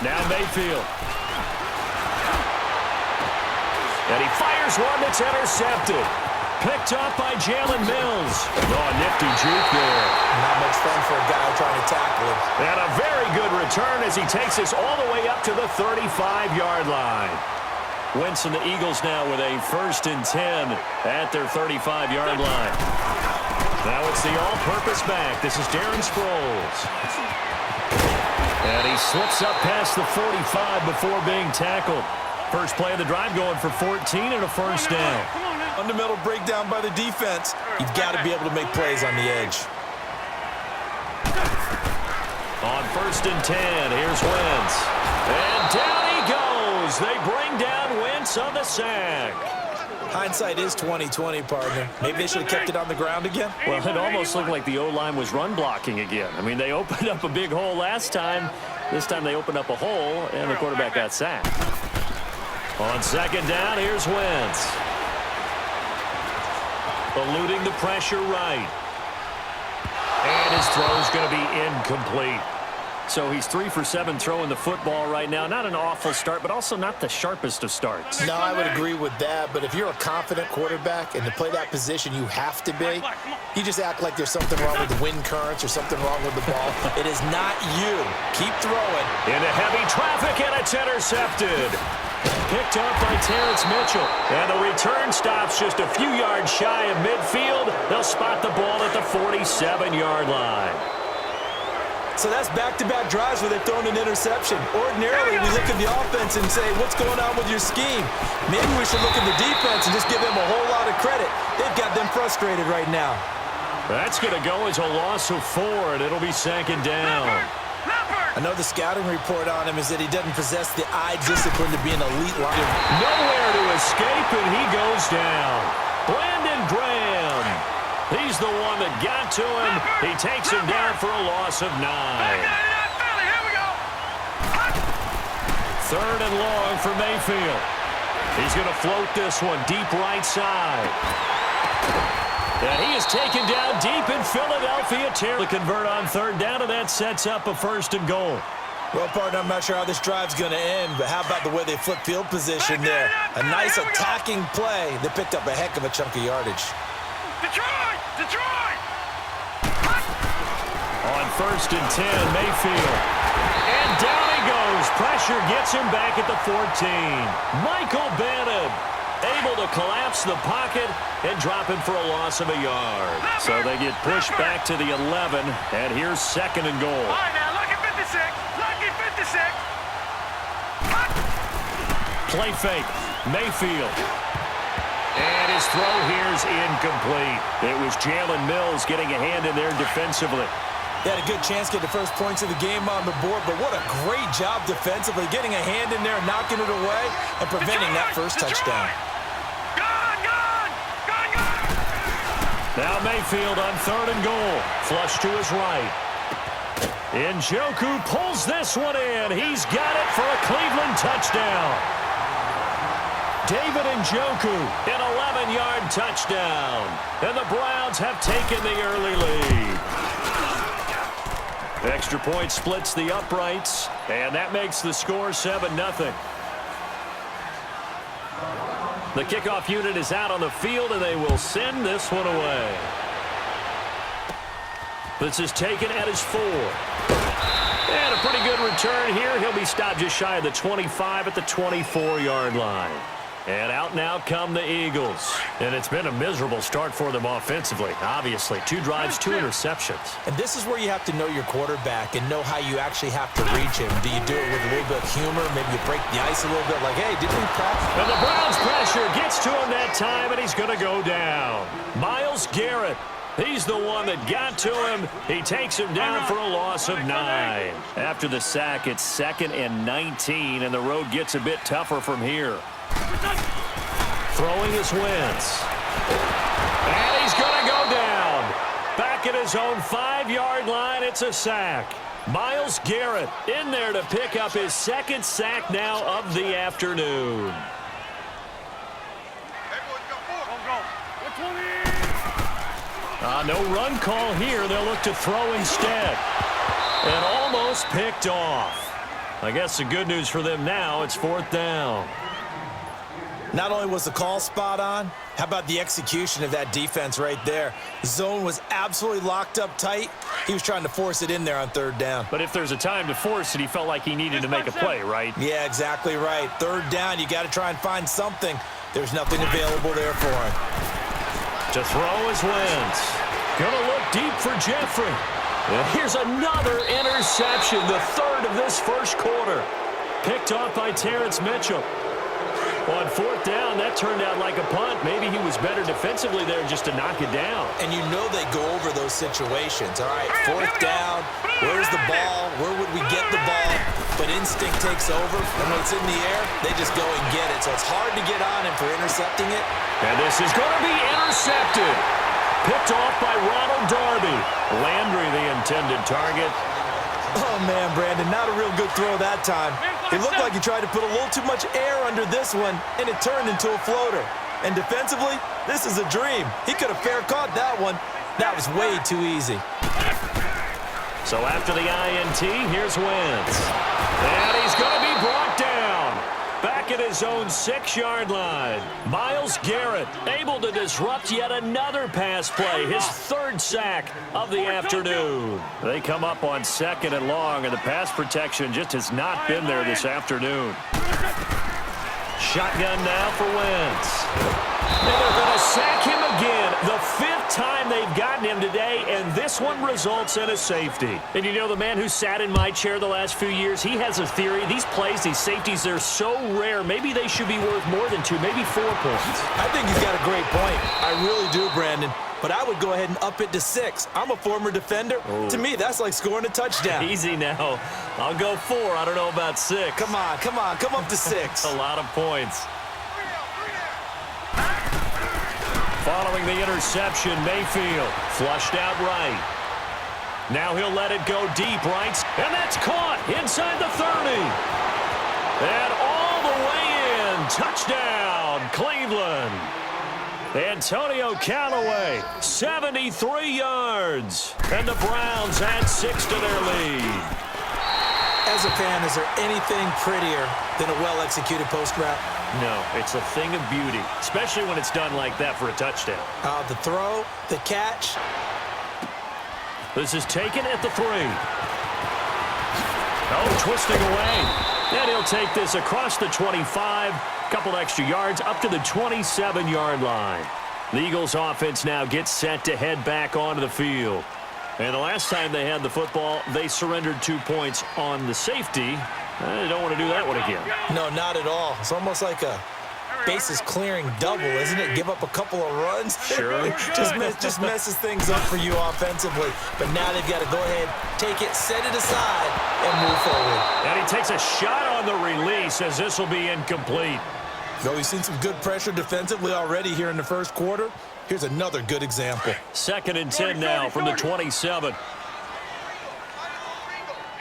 Now Mayfield. And he fires one that's intercepted. Picked up by Jalen Mills. Oh, a nifty juke there. Not much fun for a guy trying to tackle him. And a very good return as he takes us all the way up to the 35-yard line. Wentz and the Eagles now with a 1st and 10 at their 35-yard line. Now it's the all-purpose back. This is Darren Sproles. And he slips up past the 45 before being tackled. First play of the drive going for 14 and a first down. Fundamental breakdown by the defense. You've got to be able to make plays on the edge. On 1st and 10, here's Wentz. And down he goes. They bring down Wentz on the sack. Hindsight is 20/20, partner. Maybe they should have kept it on the ground again. Well, it almost looked like the O-line was run blocking again. I mean, they opened up a big hole last time. This time they opened up a hole, and the quarterback got sacked. On 2nd down, here's Wentz. Eluding the pressure right. And his throw's going to be incomplete. So he's 3 for 7 throwing the football right now. Not an awful start, but also not the sharpest of starts. No, I would agree with that. But if you're a confident quarterback and to play that position you have to be, you just act like there's something wrong with the wind currents or something wrong with the ball. It is not you. Keep throwing. Into heavy traffic, and it's intercepted. Picked up by Terrence Mitchell. And the return stops just a few yards shy of midfield. They'll spot the ball at the 47-yard line. So that's back-to-back drives where they've thrown an interception. Ordinarily, we look at the offense and say, what's going on with your scheme? Maybe we should look at the defense and just give them a whole lot of credit. They've got them frustrated right now. That's going to go as a loss of 4, and it'll be 2nd down. I know the scouting report on him is that he doesn't possess the eye discipline to be an elite lineman. Nowhere to escape, and he goes down. Brandon Graham. He's the one that got to him. He takes him down for a loss of 9. 3rd and long for Mayfield. He's going to float this one deep right side. And he is taken down deep in Philadelphia. To convert on 3rd down, and that sets up a 1st and goal. Well, partner, I'm not sure how this drive's going to end, but how about the way they flip field position there? A nice attacking play. They picked up a heck of a chunk of yardage. Detroit! Detroit! On 1st and 10, Mayfield. And down he goes. Pressure gets him back at the 14. Michael Bannon able to collapse the pocket and drop him for a loss of a yard. So they get pushed back to the 11, and here's 2nd and goal. All right, now, lucky 56. Lucky 56. Play fake. Mayfield. And his throw here is incomplete. It was Jalen Mills getting a hand in there defensively. They had a good chance to get the first points of the game on the board, but what a great job defensively, getting a hand in there, knocking it away, and preventing that first touchdown. Now Mayfield on 3rd and goal. Flush to his right. Njoku pulls this one in. He's got it for a Cleveland touchdown. David Njoku, an 11-yard touchdown. And the Browns have taken the early lead. Extra point splits the uprights, and that makes the score 7-0. The kickoff unit is out on the field, and they will send this one away. This is taken at his 4. And a pretty good return here. He'll be stopped just shy of the 25 at the 24-yard line. And out now come the Eagles. And it's been a miserable start for them offensively. Obviously, 2 drives, 2 interceptions. And this is where you have to know your quarterback and know how you actually have to reach him. Do you do it with a little bit of humor? Maybe you break the ice a little bit like, hey, didn't we practice? And the Browns pressure gets to him that time, and he's going to go down. Myles Garrett. He's the one that got to him. He takes him down for a loss of 9. After the sack, it's 2nd and 19, and the road gets a bit tougher from here. Throwing is Wentz. And he's going to go down. Back at his own 5-yard line, it's a sack. Myles Garrett in there to pick up his 2nd sack now of the afternoon. No run call here. They'll look to throw instead. And almost picked off. I guess the good news for them now, it's 4th down. Not only was the call spot on, how about the execution of that defense right there? The zone was absolutely locked up tight. He was trying to force it in there on 3rd down. But if there's a time to force it, he felt like he needed to make a play, right? Yeah, exactly right. 3rd down, you got to try and find something. There's nothing available there for him. To throw is Wentz. Gonna look deep for Jeffrey. And here's another interception, the 3rd of this first quarter. Picked off by Terrence Mitchell. On 4th down, that turned out like a punt. Maybe he was better defensively there just to knock it down. And you know they go over those situations. All right, 4th down, where's the ball? Where would we get the ball? But instinct takes over, and when it's in the air, they just go and get it. So it's hard to get on him for intercepting it. And this is going to be intercepted. Picked off by Ronald Darby. Landry, the intended target. Oh, man, Brandon, not a real good throw that time. It looked like he tried to put a little too much air under this one, and it turned into a floater. And defensively, this is a dream. He could have fair caught that one. That was way too easy. So after the INT, here's Wentz. And he's going to be brought down. Back at his own 6-yard line. Myles Garrett able to disrupt yet another pass play. His 3rd sack of the afternoon. They come up on 2nd and long, and the pass protection just has not been there this afternoon. Shotgun now for Wentz. And they're going to sack him again. The 5th time they've gotten him today, and this one results in a safety. And you know, the man who sat in my chair the last few years, he has a theory. These plays, these safeties, they're so rare. Maybe they should be worth more than 2, maybe 4 points. I think he's got a great point. I really do, Brandon. But I would go ahead and up it to 6. I'm a former defender. Oh. To me, that's like scoring a touchdown. Easy now. I'll go 4. I don't know about 6. Come on, come on, come up to 6. A lot of points. Following the interception, Mayfield flushed out right. Now he'll let it go deep right. And that's caught inside the 30. And all the way in. Touchdown, Cleveland. Antonio Callaway, 73 yards. And the Browns add 6 to their lead. As a fan, is there anything prettier than a well-executed post route? No, it's a thing of beauty, especially when it's done like that for a touchdown. The throw, the catch. This is taken at the 3. Oh, twisting away. And he'll take this across the 25. Couple extra yards up to the 27-yard line. The Eagles offense now gets set to head back onto the field. And the last time they had the football, they surrendered 2 points on the safety. They don't want to do that one again. No, not at all. It's almost like a bases clearing double, isn't it? Give up a couple of runs. Sure. just messes things up for you offensively. But now they've got to go ahead, take it, set it aside, and move forward. And he takes a shot on the release as this will be incomplete. Though we've seen some good pressure defensively already here in the first quarter, here's another good example. 2nd and 10 now from the 27.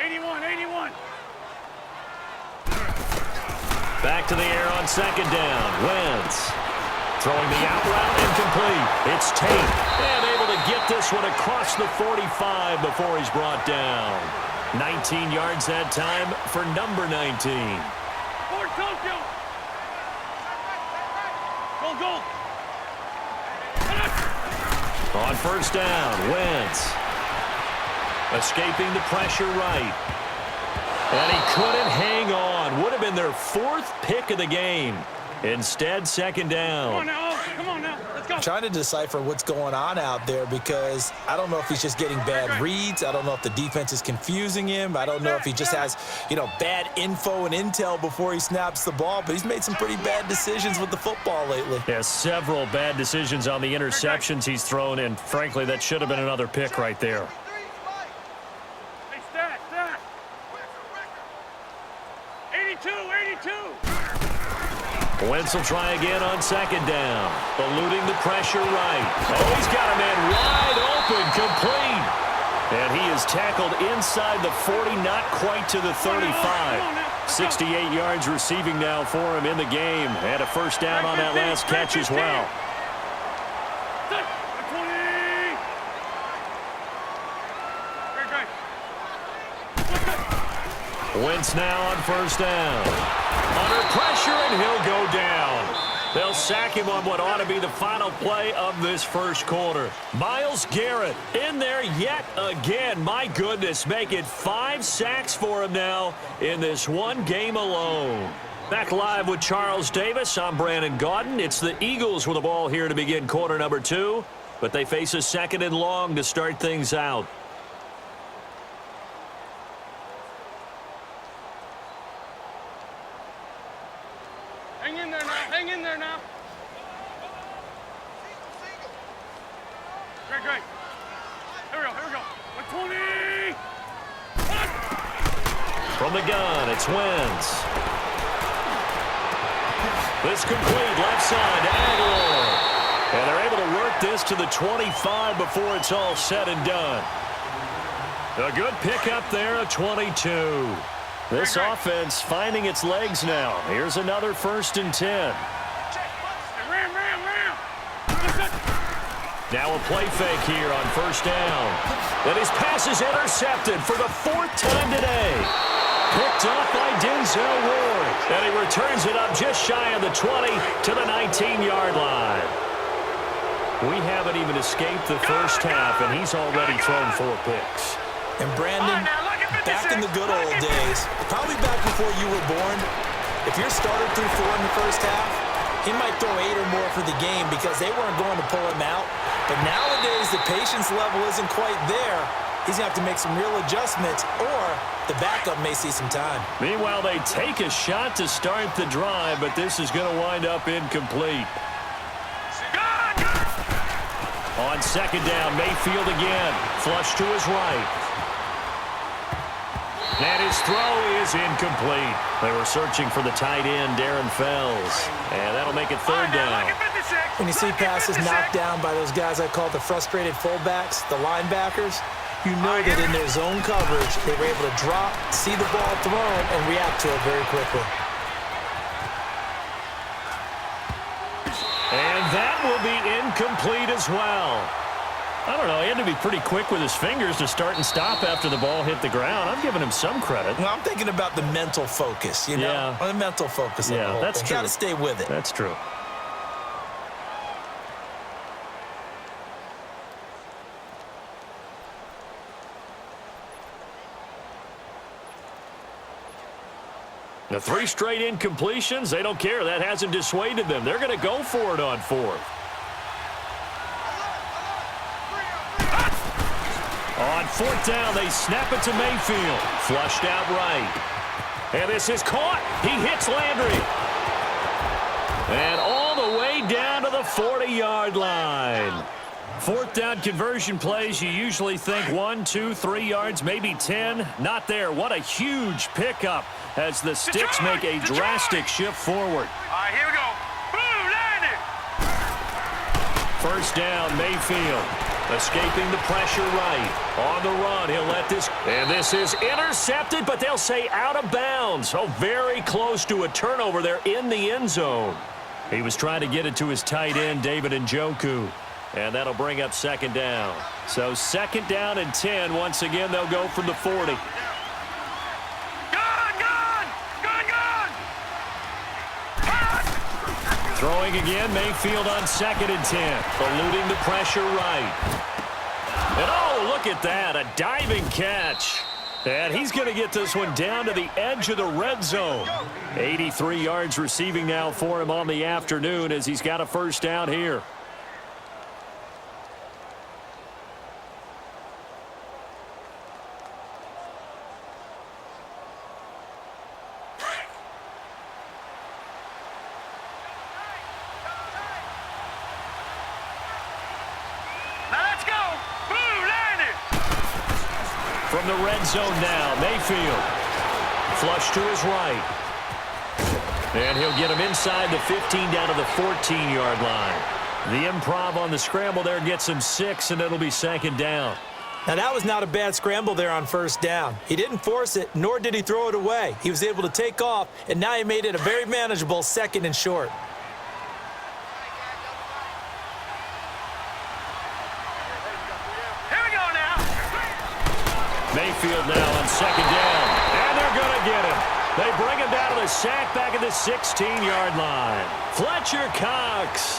81. Back to the air on 2nd down. Wentz throwing the out route incomplete. It's Tate. And able to get this one across the 45 before he's brought down. 19 yards that time for number 19. Fort Tokyo. Goal. On 1st down, Wentz escaping the pressure right. And he couldn't hang on. Would have been their 4th pick of the game. Instead, 2nd down. Come on now. Let's go. Trying to decipher what's going on out there because I don't know if he's just getting bad reads. I don't know if the defense is confusing him. I don't know if he just has, bad info and intel before he snaps the ball. But he's made some pretty bad decisions with the football lately. Yeah, several bad decisions on the interceptions he's thrown, and frankly, that should have been another pick right there. Hey, stack. 82. Wentz will try again on 2nd down. Eluding the pressure right. Oh, he's got a man wide open, complete. And he is tackled inside the 40, not quite to the 35. 68 yards receiving now for him in the game. And a 1st down on that last catch as well. 20. Wentz now on first down. Under pressure, and he'll go down. They'll sack him on what ought to be the final play of this first quarter. Myles Garrett in there yet again. My goodness, make it 5 sacks for him now in this one game alone. Back live with Charles Davis. I'm Madden God. It's the Eagles with the ball here to begin quarter number 2, but they face a 2nd and long to start things out. Hang in there now. Hang in there now. Great, great. Here we go. Here we go. 120. From the gun, it's Wentz. This complete left side to Aguilar. And they're able to work this to the 25 before it's all said and done. A good pickup there, a 22. This offense finding its legs now. Here's another 1st and 10. Ram. Now a play fake here on first down. And his pass is intercepted for the 4th time today. Picked up by Denzel Ward. And he returns it up just shy of the 20 to the 19-yard line. We haven't even escaped the first half, and he's already thrown 4 picks. And Brandon, back in the good old days, probably back before you were born, if your starter threw 4 in the first half, he might throw 8 or more for the game because they weren't going to pull him out. But nowadays, the patience level isn't quite there. He's going to have to make some real adjustments, or the backup may see some time. Meanwhile, they take a shot to start the drive, but this is going to wind up incomplete. On 2nd down, Mayfield again. Flush to his right. And his throw is incomplete. They were searching for the tight end, Darren Fells. And that'll make it 3rd down. When you see passes knocked down by those guys I call the frustrated fullbacks, the linebackers, you know that in their zone coverage, they were able to drop, see the ball thrown, and react to it very quickly. And that will be incomplete as well. I don't know. He had to be pretty quick with his fingers to start and stop after the ball hit the ground. I'm giving him some credit. Well, I'm thinking about the mental focus, you know? Yeah. The mental focus. Yeah, that's true. Got to stay with it. That's true. The 3 straight incompletions, they don't care. That hasn't dissuaded them. They're going to go for it on 4th. On 4th down, they snap it to Mayfield. Flushed out right. And this is caught. He hits Landry. And all the way down to the 40-yard line. 4th down conversion plays, you usually think 1, 2, 3 yards, maybe 10. Not there. What a huge pickup as the sticks make a drastic shift forward. All right, here we go. Boom, landed. 1st down, Mayfield. Escaping the pressure right. On the run, he'll let this. And this is intercepted, but they'll say out of bounds. Oh, very close to a turnover there in the end zone. He was trying to get it to his tight end, David Njoku. And that'll bring up 2nd down. So 2nd down and 10. Once again, they'll go from the 40. Throwing again, Mayfield on 2nd and 10. Eluding the pressure right. And oh, look at that, a diving catch. And he's going to get this one down to the edge of the red zone. 83 yards receiving now for him on the afternoon as he's got a 1st down here. From the red zone now, Mayfield. Flush to his right. And he'll get him inside the 15 down to the 14-yard line. The improv on the scramble there gets him 6, and it'll be 2nd down. Now, that was not a bad scramble there on 1st down. He didn't force it, nor did he throw it away. He was able to take off, and now he made it a very manageable 2nd and short. Here we go now. Mayfield now on 2nd down. And they're going to get They bring him down to the sack back at the 16-yard line. Fletcher Cox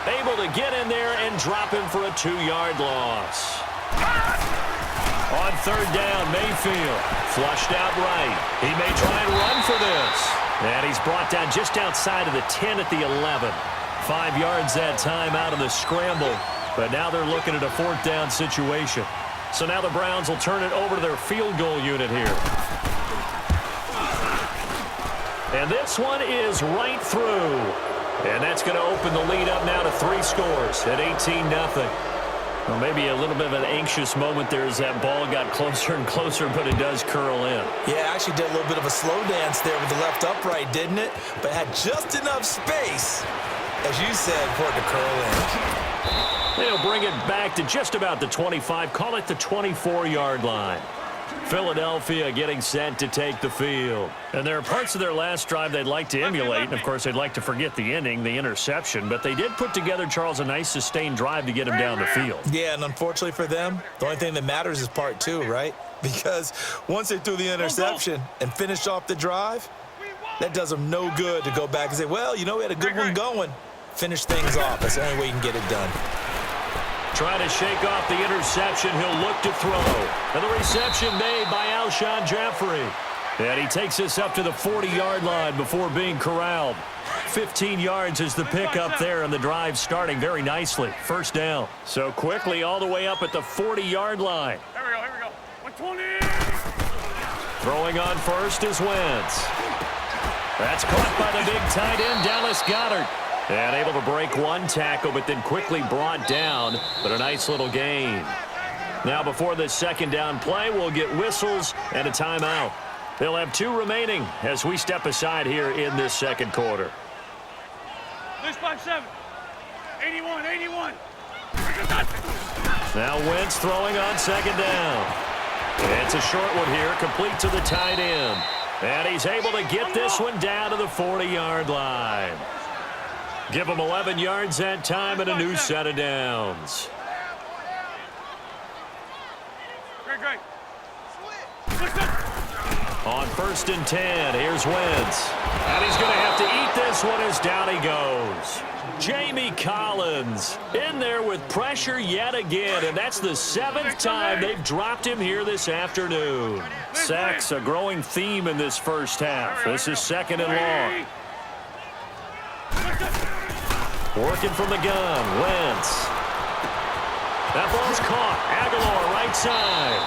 able to get in there and drop him for a 2-yard loss. On third down, Mayfield flushed out right. He may try and run for this. And he's brought down just outside of the 10 at the 11. 5 yards that time out of the scramble. But now they're looking at a fourth down situation. So now the Browns will turn it over to their field goal unit here. And this one is right through. And that's going to open the lead up now to 3 scores at 18-0. Well, maybe a little bit of an anxious moment there as that ball got closer and closer, but it does curl in. Yeah, actually did a little bit of a slow dance there with the left upright, didn't it? But had just enough space, as you said, for it to curl in. They'll bring it back to just about the 25, call it the 24-yard line. Philadelphia getting set to take the field. And there are parts of their last drive they'd like to emulate. And, of course, they'd like to forget the ending, the interception. But they did put together, Charles, a nice sustained drive to get him down the field. Yeah, and unfortunately for them, the only thing that matters is part 2, right? Because once they threw the interception and finished off the drive, that does them no good to go back and say, well, you know, we had a good one going. Finish things off. That's the only way you can get it done. Trying to shake off the interception. He'll look to throw. And the reception made by Alshon Jeffrey. And he takes us up to the 40-yard line before being corralled. 15 yards is the pickup there, and the drive starting very nicely. First down. So quickly all the way up at the 40-yard line. Here we go. 120. Throwing on first is Wentz. That's caught by the big tight end, Dallas Goedert. And able to break one tackle, but then quickly brought down. But a nice little gain. Now before the second down play, we'll get whistles and a timeout. They'll have 2 remaining as we step aside here in this second quarter. 657. 81. Now Wentz throwing on second down. It's a short one here, complete to the tight end. And he's able to get this one down to the 40-yard line. Give him 11 yards that time and a new set of downs. Great. On first and 10, here's Wentz. And he's going to have to eat this one as down he goes. Jamie Collins in there with pressure yet again, and that's the 7th time they've dropped him here this afternoon. Sacks a growing theme in this first half. This is second and long. Working from the gun, Wentz. That ball's caught. Aguilar right side.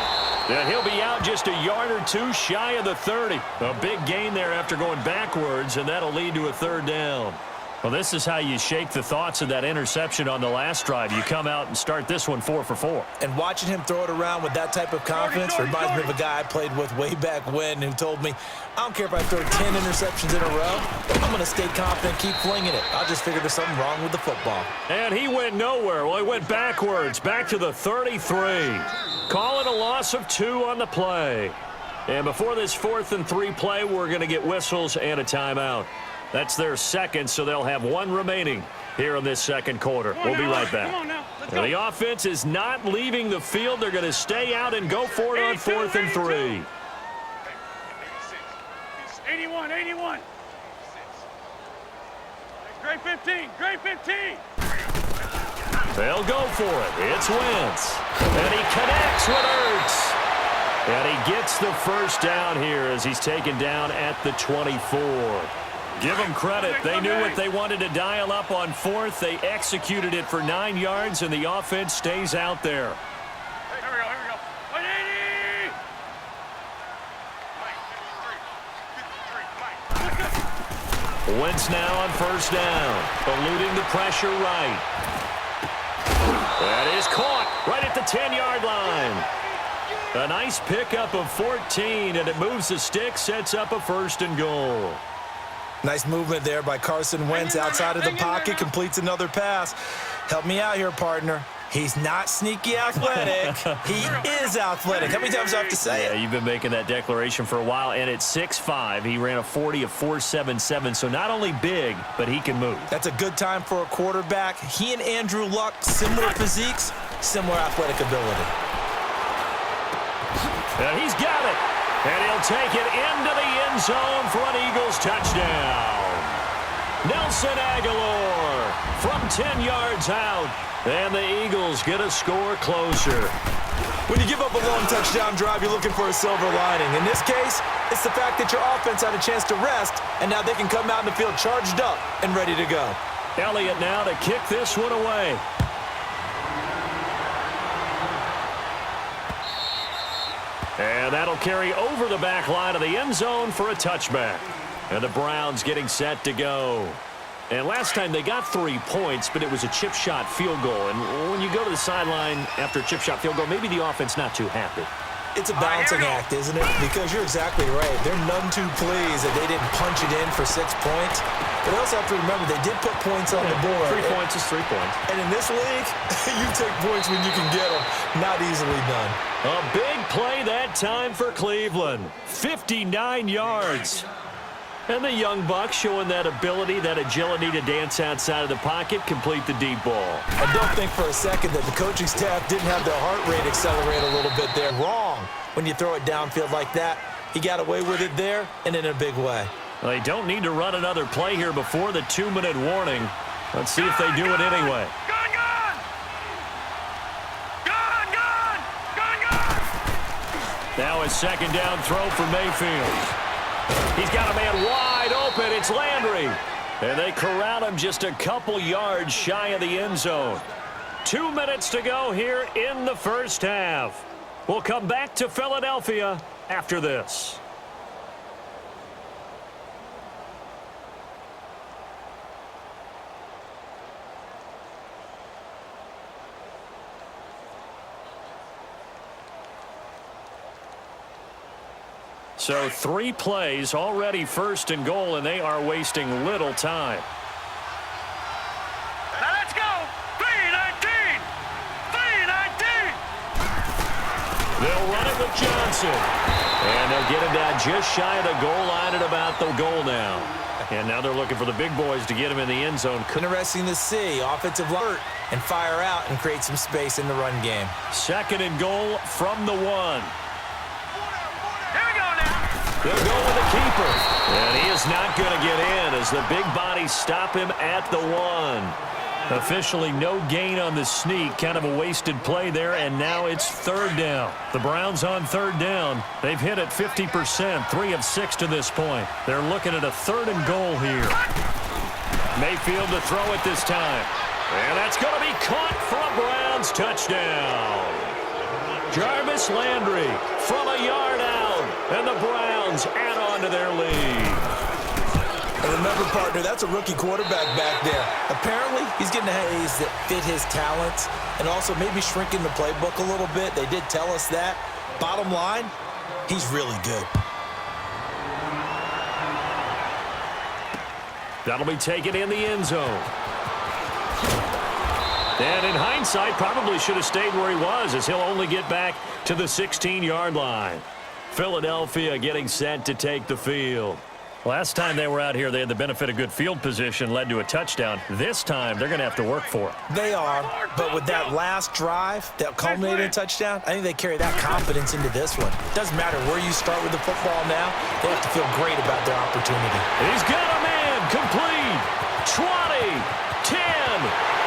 And he'll be out just a yard or 2 shy of the 30. A big gain there after going backwards, and that'll lead to a third down. Well, this is how you shake the thoughts of that interception on the last drive. You come out and start this one 4 for 4. And watching him throw it around with that type of confidence reminds me of a guy I played with way back when who told me, I don't care if I throw 10 interceptions in a row, I'm going to stay confident, keep flinging it. I'll just figure there's something wrong with the football. And he went nowhere. Well, he went backwards, back to the 33. Calling a loss of 2 on the play. And before this 4th and 3 play, we're going to get whistles and a timeout. That's their second, so they'll have 1 remaining here in this second quarter. We'll be right back. And the offense is not leaving the field. They're going to stay out and go for it on 4th and 3. 81. Great 15. They'll go for it. It's Wentz. And he connects with Ertz. And he gets the first down here as he's taken down at the 24. Give them credit. They knew what they wanted to dial up on 4th. They executed it for 9 yards, and the offense stays out there. Here we go. 180. Wentz now on first down, eluding the pressure right. That is caught right at the 10-yard line. A nice pickup of 14, and it moves the stick, sets up a 1st and goal. Nice movement there by Carson Wentz outside of the pocket, completes another pass. Help me out here, partner. He's not sneaky athletic. He is athletic. How many times do I have to say it? Yeah, you've been making that declaration for a while, and at 6'5", he ran a 40 of 4.77, so not only big, but he can move. That's a good time for a quarterback. He and Andrew Luck, similar physiques, similar athletic ability. And he's got it. And he'll take it into the end zone for an Eagles touchdown. Nelson Aguilar from 10 yards out. And the Eagles get a score closer. When you give up a long touchdown drive, you're looking for a silver lining. In this case, it's the fact that your offense had a chance to rest, and now they can come out in the field charged up and ready to go. Elliott now to kick this one away. And that'll carry over the back line of the end zone for a touchback. And the Browns getting set to go. And last time they got 3 points, but it was a chip shot field goal. And when you go to the sideline after a chip shot field goal, maybe the offense not too happy. It's a balancing act, isn't it? Because you're exactly right. They're none too pleased that they didn't punch it in for 6 points. But they also have to remember they did put points on the board. 3 points is 3 points. And in this league, you take points when you can get them. Not easily done. A big play that time for Cleveland. 59 yards. And the young buck showing that ability, that agility to dance outside of the pocket, complete the deep ball. I don't think for a second that the coaching staff didn't have their heart rate accelerate a little bit there. Wrong when you throw it downfield like that. He got away with it there and in a big way. Well, they don't need to run another play here before the 2-minute warning. Let's see if they do it anyway. Now a second down throw for Mayfield. He's got a man wide open. It's Landry. And they corral him just a couple yards shy of the end zone. 2 minutes to go here in the first half. We'll come back to Philadelphia after this. So 3 plays, already first and goal, and they are wasting little time. Now let's go! 3-19! 3-19! They'll run it with Johnson. And they'll get him down just shy of the goal line at about the goal now. And now they're looking for the big boys to get him in the end zone. Interesting to see. Offensive line and fire out and create some space in the run game. Second and goal from the 1. They'll go with the keeper. And he is not going to get in as the big bodies stop him at the 1. Officially no gain on the sneak. Kind of a wasted play there, and now it's third down. The Browns on third down. They've hit it 50%, 3 of 6 to this point. They're looking at a third and goal here. Mayfield to throw it this time. And that's going to be caught for a Browns touchdown. Jarvis Landry from a yard out, and the Browns add on to their lead. And remember, partner, that's a rookie quarterback back there. Apparently, he's getting plays that fit his talents and also maybe shrinking the playbook a little bit. They did tell us that. Bottom line, he's really good. That'll be taken in the end zone. And in hindsight, probably should have stayed where he was, as he'll only get back to the 16-yard line. Philadelphia getting set to take the field. Last time they were out here, they had the benefit of good field position, led to a touchdown. This time, they're going to have to work for it. They are, but with that last drive that culminated in a touchdown, I think they carry that confidence into this one. Doesn't matter where you start with the football now, they have to feel great about their opportunity. He's got a man complete. 20, 10,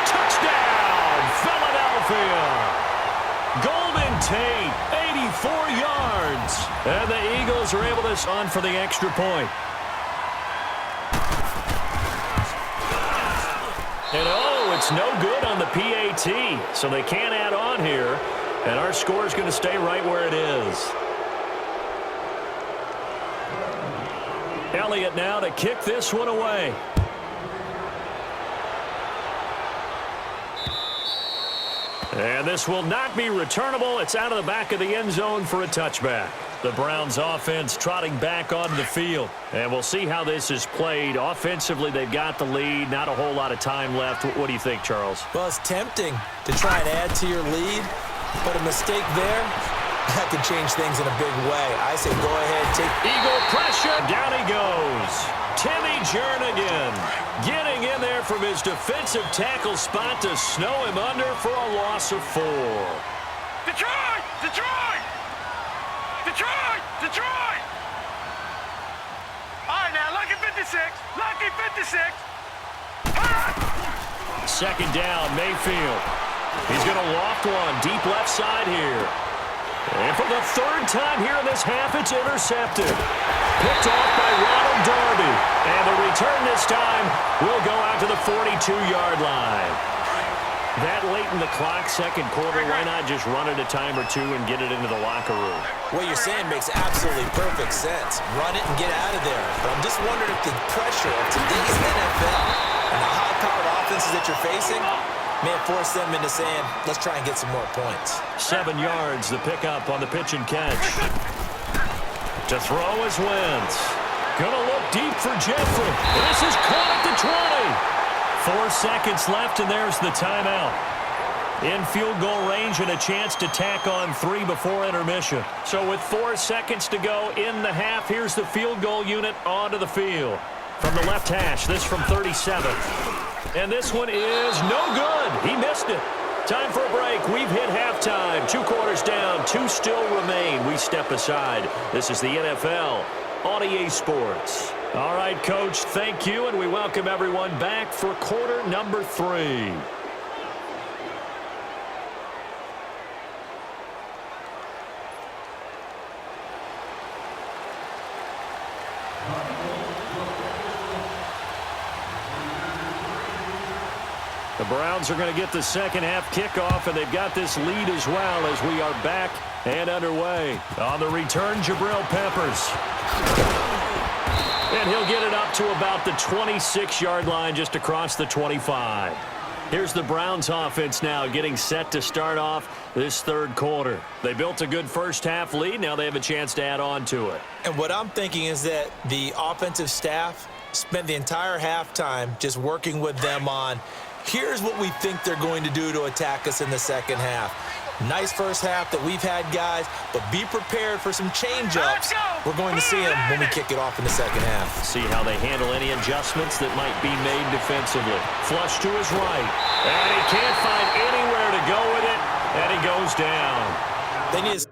touchdown, Philadelphia. Golden Tate, 84 yards. And the Eagles are able to on for the extra point. And oh, it's no good on the PAT, so they can't add on here. And our score is going to stay right where it is. Elliott now to kick this one away. And this will not be returnable. It's out of the back of the end zone for a touchback. The Browns offense trotting back onto the field. And we'll see how this is played. Offensively, they've got the lead. Not a whole lot of time left. What do you think, Charles? Well, it's tempting to try and add to your lead, but a mistake there, that could change things in a big way. I say go ahead, take Eagle pressure. Down he goes. Timmy Jernigan getting in there from his defensive tackle spot to snow him under for a loss of 4. Detroit! Detroit! Detroit! Detroit! 56. Lucky 56. Second down, Mayfield. He's going to loft one deep left side here. And for the third time here in this half, it's intercepted. Picked off by Ronald Darby. And the return this time will go out to the 42-yard line. That late in the clock, second quarter, why not just run it a time or two and get it into the locker room? What you're saying makes absolutely perfect sense. Run it and get out of there. But I'm just wondering if the pressure of today's NFL and the high-powered offenses that you're facing may have forced them into saying, let's try and get some more points. 7 yards, the pickup on the pitch and catch. To throw is Wentz. Gonna look deep for Jeffrey. This is caught at the 20. 4 seconds left, and there's the timeout. In field goal range and a chance to tack on 3 before intermission. So with 4 seconds to go in the half, here's the field goal unit onto the field. From the left hash, this from 37. And this one is no good. He missed it. Time for a break. We've hit halftime. 2 quarters down, 2 still remain. We step aside. This is the NFL on EA Sports. All right, Coach, thank you, and we welcome everyone back for quarter number 3. The Browns are going to get the second half kickoff, and they've got this lead as well as we are back and underway. On the return, Jabril Peppers. And he'll get it up to about the 26-yard line, just across the 25. Here's the Browns offense now getting set to start off this third quarter. They built a good first half lead. Now they have a chance to add on to it. And what I'm thinking is that the offensive staff spent the entire halftime just working with them on, here's what we think they're going to do to attack us in the second half. Nice first half that we've had, guys, but be prepared for some change-ups. We're going to see them when we kick it off in the second half. See how they handle any adjustments that might be made defensively. Flush to his right, and he can't find anywhere to go with it, and he goes down. They need to...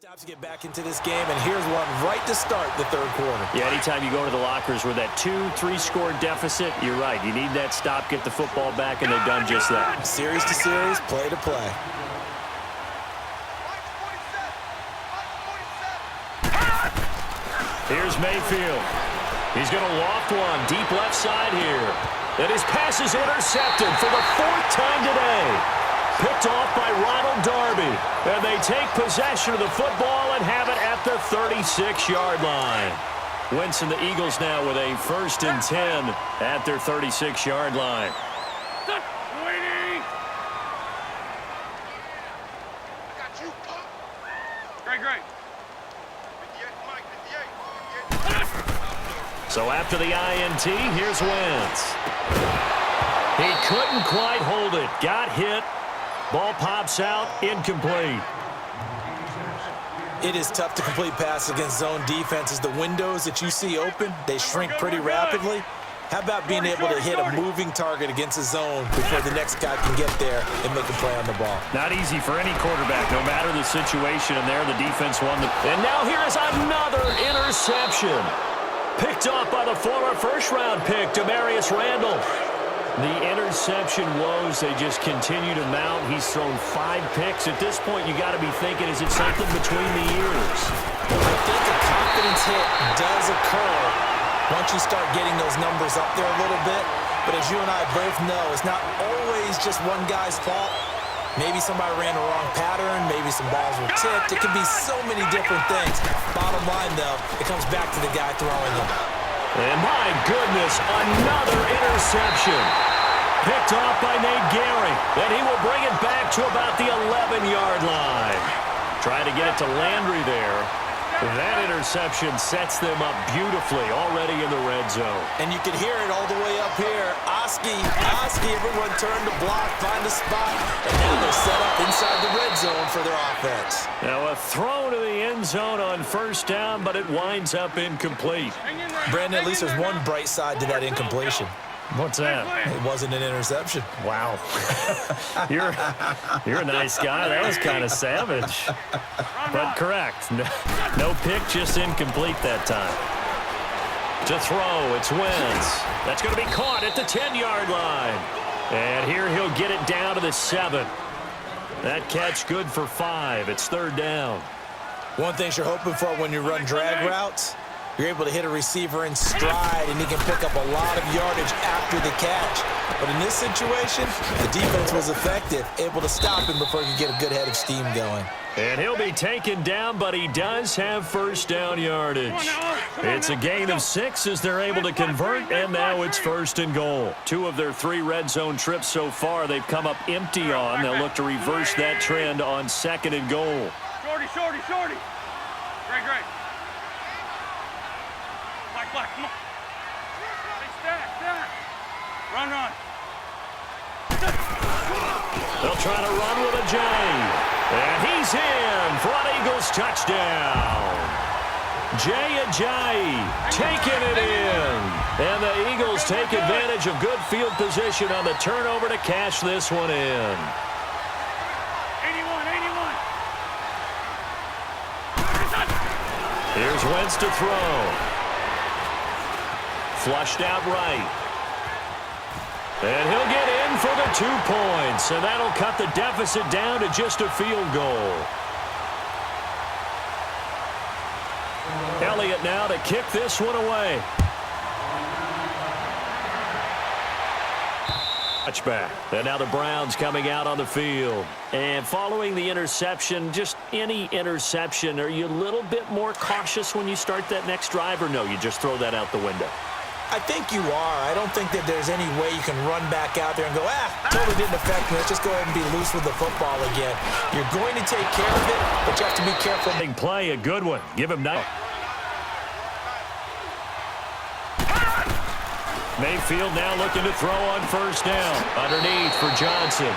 Stops to get back into this game, and here's one right to start the third quarter. Yeah, anytime you go to the lockers with that 2-3 score deficit, you're right. You need that stop, get the football back, and they've done just that. Series to series, play to play. Here's Mayfield. He's going to loft one deep left side here. And his pass is intercepted for the 4th time today. Picked off by Ronald Darby. And they take possession of the football and have it at the 36-yard line. Wentz and the Eagles now with a 1st and 10 at their 36-yard line. Great. So after the INT, here's Wentz. He couldn't quite hold it. Got hit. Ball pops out, incomplete. It is tough to complete passes against zone defenses. The windows that you see open, they shrink pretty rapidly. How about being able to hit a moving target against a zone before the next guy can get there and make a play on the ball? Not easy for any quarterback, no matter the situation. And there, the defense won. And now here is another interception. Picked off by the former first-round pick, Demarius Randall. The interception woes, they just continue to mount. He's thrown 5 picks. At this point, you got to be thinking, is it something between the ears? Well, I think a confidence hit does occur once you start getting those numbers up there a little bit. But as you and I both know, it's not always just one guy's fault. Maybe somebody ran the wrong pattern. Maybe some balls were tipped. It could be so many different things. Bottom line, though, it comes back to the guy throwing them. And my goodness, another interception. Picked off by Nate Gehring. And he will bring it back to about the 11-yard line. Trying to get it to Landry there. That interception sets them up beautifully already in the red zone. And you can hear it all the way up here. Oski, everyone turned to block, find a spot, and now they're set up inside the red zone for their offense. Now a throw to the end zone on first down, but it winds up incomplete. Brandon, at least there's one bright side to that incompletion. What's that? It wasn't an interception. Wow. You're a nice guy. That was kind of savage. But correct. No pick, just incomplete that time. To throw, it's Wentz. That's going to be caught at the 10-yard line. And here he'll get it down to the 7. That catch good for 5. It's third down. One thing you're hoping for when you run drag routes, you're able to hit a receiver in stride, and he can pick up a lot of yardage after the catch. But in this situation, the defense was effective, able to stop him before he could get a good head of steam going. And he'll be taken down, but he does have first down yardage. It's a gain of 6 as they're able to convert, and now it's first and goal. 2 of their 3 red zone trips so far they've come up empty on. They'll look to reverse that trend on second and goal. Shorty. Great. Black, come on. Hey, stack. Run. They'll try to run with a J. And he's in for an Eagles touchdown. Jay Ajayi taking it in. And the Eagles take advantage of good field position on the turnover to cash this one in. 81. Here's Wentz to throw. Flushed out right. And he'll get in for the 2 points. And that'll cut the deficit down to just a field goal. Elliott now to kick this one away. Touchback. And now the Browns coming out on the field. And following the interception, just any interception, are you a little bit more cautious when you start that next drive, or no, you just throw that out the window? I think you are. I don't think that there's any way you can run back out there and go, totally didn't affect me. Let's just go ahead and be loose with the football again. You're going to take care of it, but you have to be careful. Big play, a good one. Give him that. Mayfield now looking to throw on first down. Underneath for Johnson.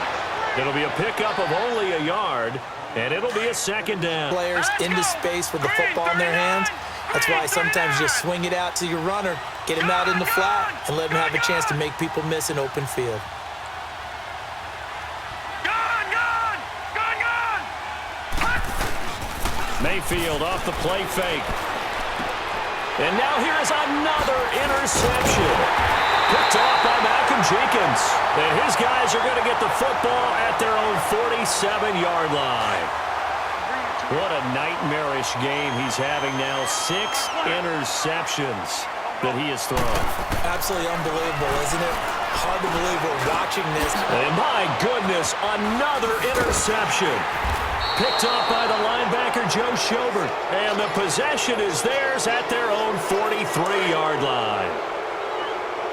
It'll be a pickup of only a yard, and it'll be a second down. Players into space with the football in their hands. That's why sometimes you just swing it out to your runner, get him out in the flat, and let him have a chance to make people miss an open field. Gone! Mayfield off the play fake. And now here is another interception. Picked off by Malcolm Jenkins. And his guys are going to get the football at their own 47-yard line. What a nightmarish game he's having now. 6 interceptions that he has thrown. Absolutely unbelievable, isn't it? Hard to believe we're watching this. And my goodness, another interception. Picked up by the linebacker, Joe Schobert. And the possession is theirs at their own 43-yard line.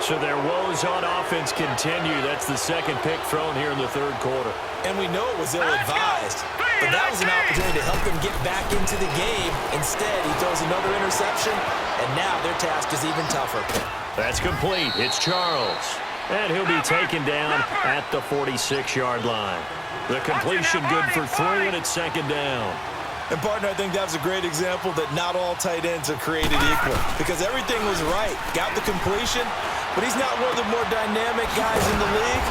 So their woes on offense continue. That's the second pick thrown here in the third quarter. And we know it was ill-advised, but that was an opportunity to help them get back into the game. Instead, he throws another interception, and now their task is even tougher. That's complete. It's Charles. And he'll be taken down at the 46-yard line. The completion good for 3, and it's second down. And, partner, I think that was a great example that not all tight ends are created equal, because everything was right. Got the completion, but he's not one of the more dynamic guys in the league.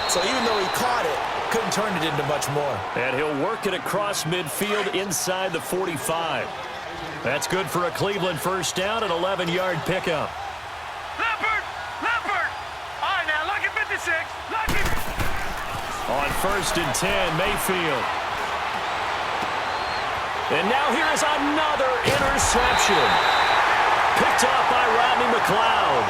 So even though he caught it, couldn't turn it into much more. And he'll work it across midfield inside the 45. That's good for a Cleveland first down, an 11-yard pickup. Leopard! Leopard! All right, now, lucky 56. Lucky. On 1st and 10, Mayfield. And now here is another interception. Picked off by Rodney McLeod.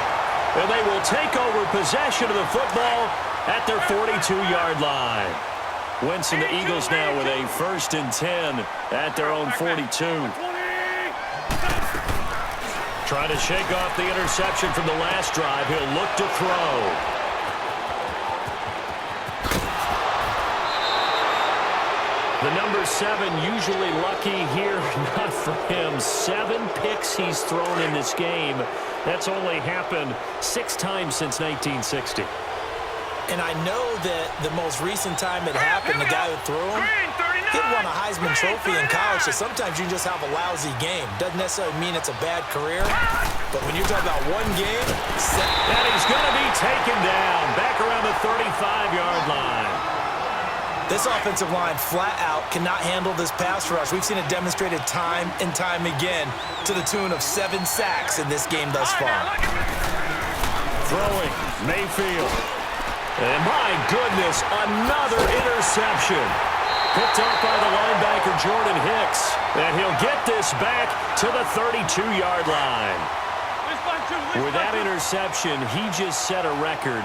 And they will take over possession of the football at their 42-yard line. Wentz and the Eagles now with a 1st and 10 at their own 42. Trying to shake off the interception from the last drive. He'll look to throw. The number 7 usually lucky here, not for him. 7 picks he's thrown in this game. That's only happened 6 times since 1960. And I know that the most recent time it happened, the guy who threw him, he won a Heisman Trophy in college, so sometimes you just have a lousy game. Doesn't necessarily mean it's a bad career, but when you're talking about one game, and he's going to be taken down back around the 35-yard line. This offensive line flat out cannot handle this pass rush. We've seen it demonstrated time and time again to the tune of 7 sacks in this game thus far. Throwing, Mayfield. And my goodness, another interception. Picked off by the linebacker, Jordan Hicks. And he'll get this back to the 32-yard line. With that interception, he just set a record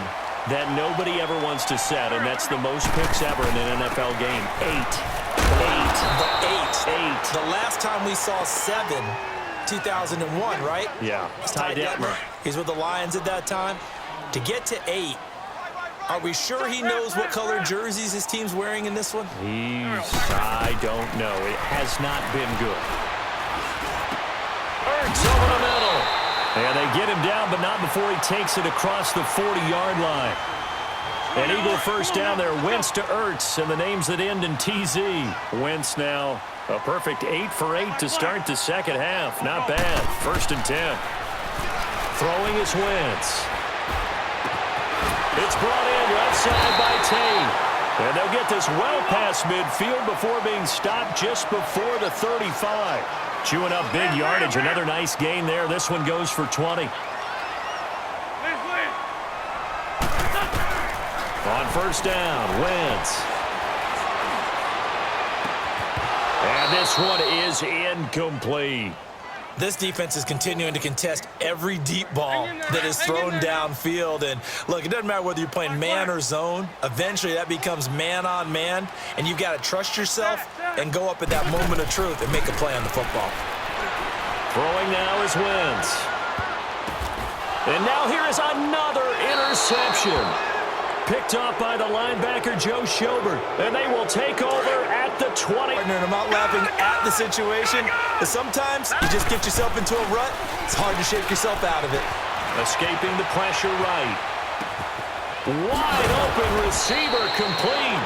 that nobody ever wants to set, and that's the most picks ever in an NFL game. 8. The last time we saw 7, 2001, right? Yeah, Ty Detmer. He's with the Lions at that time. To get to 8, are we sure he knows what color jerseys his team's wearing in this one? I don't know. It has not been good. Ertz over the middle. And they get him down, but not before he takes it across the 40-yard line. An Eagle first down there. Wentz to Ertz, and the names that end in TZ. Wentz now a perfect 8 for 8 to start the second half. Not bad. 1st and 10. Throwing is Wentz. It's brought in left side by Tate. And they'll get this well past midfield before being stopped just before the 35. Chewing up big yardage. Another nice gain there. This one goes for 20. On 1st down, Wentz. And this one is incomplete. This defense is continuing to contest every deep ball that is thrown downfield. And look, it doesn't matter whether you're playing man or zone. Eventually, that becomes man on man, and you've got to trust yourself and go up at that moment of truth and make a play on the football. Throwing now is Wentz. And now here is another interception. Picked off by the linebacker, Joe Schobert. And they will take over at the 20. And I'm not laughing at the situation, but sometimes you just get yourself into a rut. It's hard to shake yourself out of it. Escaping the pressure right. Wide open receiver complete.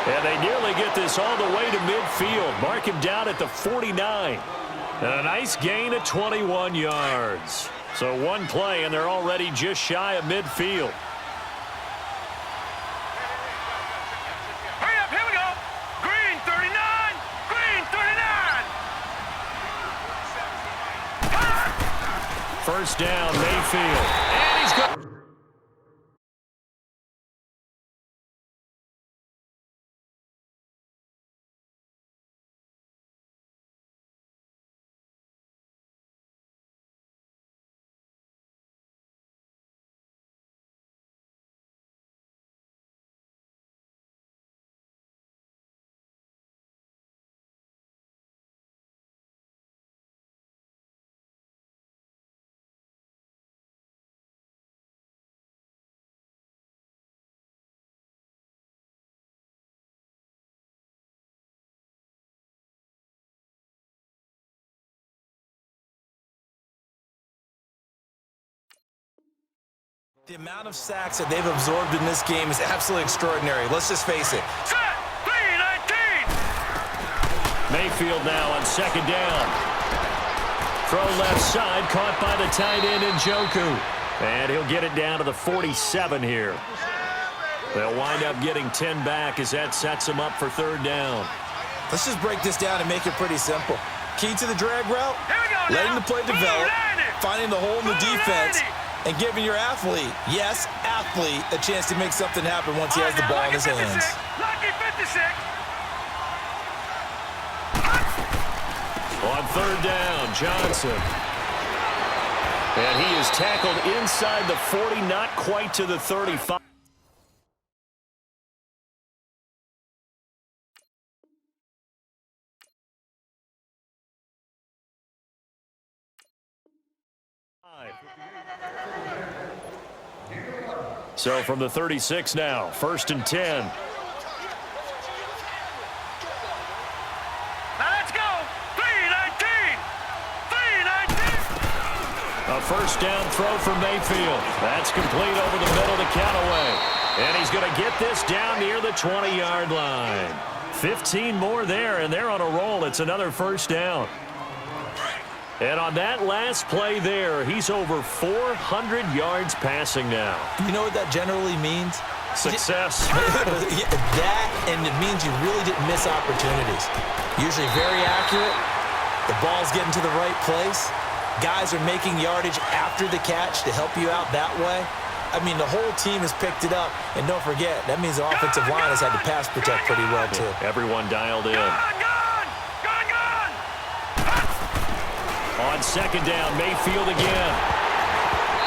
And they nearly get this all the way to midfield. Mark him down at the 49. And a nice gain of 21 yards. So one play, and they're already just shy of midfield. Hurry up, here we go. Green 39. Green 39. First down, Mayfield. And he's got... The amount of sacks that they've absorbed in this game is absolutely extraordinary. Let's just face it. Set. 319. Mayfield now on 2nd down. Throw left side, caught by the tight end Njoku. And he'll get it down to the 47 here. They'll wind up getting 10 back as that sets them up for third down. Let's just break this down and make it pretty simple. Key to the drag route, letting the play develop, finding the hole in the defense, and giving your athlete, yes, athlete, a chance to make something happen once he has the ball in his hands. Lucky 56. On third down, Johnson. And he is tackled inside the 40, not quite to the 35. So from the 36 now, 1st and 10. Now let's go. 3-19. 3-19. A first down throw for Mayfield. That's complete over the middle to Callaway. And he's going to get this down near the 20-yard line. 15 more there, and they're on a roll. It's another first down. And on that last play there, he's over 400 yards passing now. You know what that generally means? Success. That, and it means you really didn't miss opportunities. Usually very accurate. The ball's getting to the right place. Guys are making yardage after the catch to help you out that way. I mean, the whole team has picked it up. And don't forget, that means the offensive line has had to pass protect pretty well, too. Everyone dialed in. Gone. On second down, Mayfield again.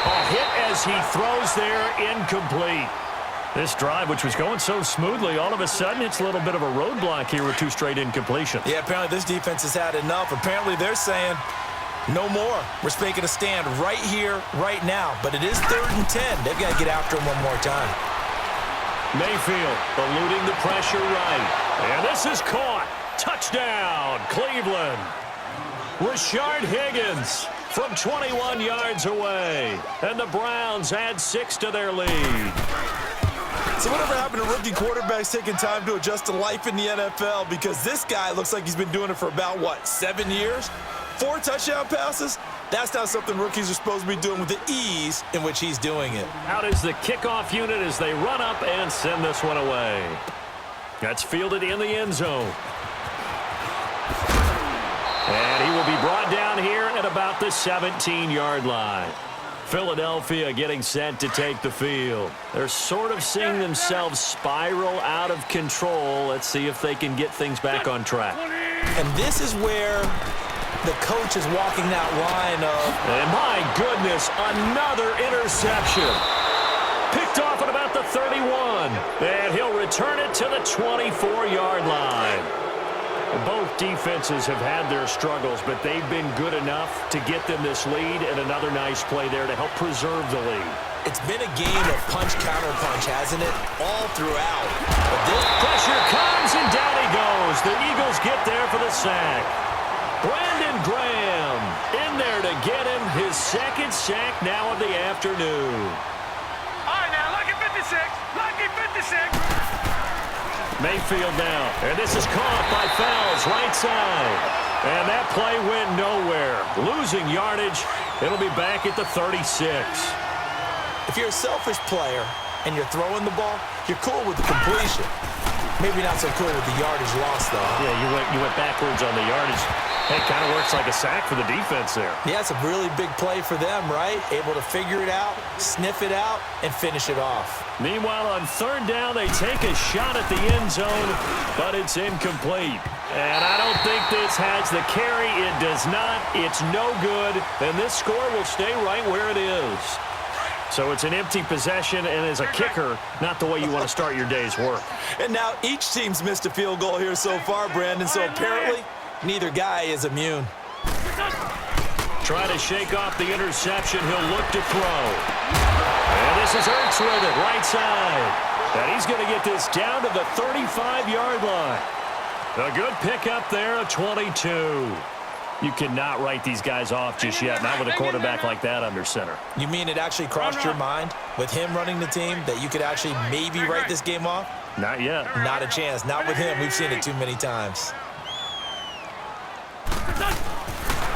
A hit as he throws there, incomplete. This drive, which was going so smoothly, all of a sudden it's a little bit of a roadblock here with 2 straight incompletions. Yeah, apparently this defense has had enough. Apparently they're saying, no more. We're making a stand right here, right now. But it is 3rd and 10. They've got to get after him one more time. Mayfield eluding the pressure right. And this is caught. Touchdown, Cleveland. Rashard Higgins from 21 yards away. And the Browns add 6 to their lead. So whatever happened to rookie quarterbacks taking time to adjust to life in the NFL? Because this guy looks like he's been doing it for about, 7 years? 4 touchdown passes? That's not something rookies are supposed to be doing with the ease in which he's doing it. Out is the kickoff unit as they run up and send this one away. That's fielded in the end zone. And he will be brought down here at about the 17-yard line. Philadelphia getting set to take the field. They're sort of seeing themselves spiral out of control. Let's see if they can get things back on track. And this is where the coach is walking that line of... And my goodness, another interception. Picked off at about the 31. And he'll return it to the 24-yard line. Both defenses have had their struggles, but they've been good enough to get them this lead, and another nice play there to help preserve the lead. It's been a game of punch-counter-punch, hasn't it? All throughout. But this pressure comes, and down he goes. The Eagles get there for the sack. Brandon Graham in there to get him his 2nd sack now of the afternoon. All right, now, lucky 56. Lucky 56. Mayfield now, and this is caught by Fells, right side. And that play went nowhere. Losing yardage, it'll be back at the 36. If you're a selfish player and you're throwing the ball, you're cool with the completion. Maybe not so cool with the yardage loss, though. Yeah, you went backwards on the yardage. Hey, kind of works like a sack for the defense there. Yeah, it's a really big play for them, right? Able to figure it out, sniff it out, and finish it off. Meanwhile, on third down, they take a shot at the end zone, but it's incomplete. And I don't think this has the carry. It does not. It's no good. And this score will stay right where it is. So it's an empty possession, and as a kicker, not the way you want to start your day's work. And now each team's missed a field goal here so far, Brandon, so apparently neither guy is immune. Try to shake off the interception. He'll look to throw. And this is Ertz with it, right side. And he's going to get this down to the 35-yard line. A good pickup there, a 22. You cannot write these guys off just yet, not with a quarterback like that under center. You mean it actually crossed your mind with him running the team that you could actually maybe write this game off? Not yet. Not a chance. Not with him. We've seen it too many times.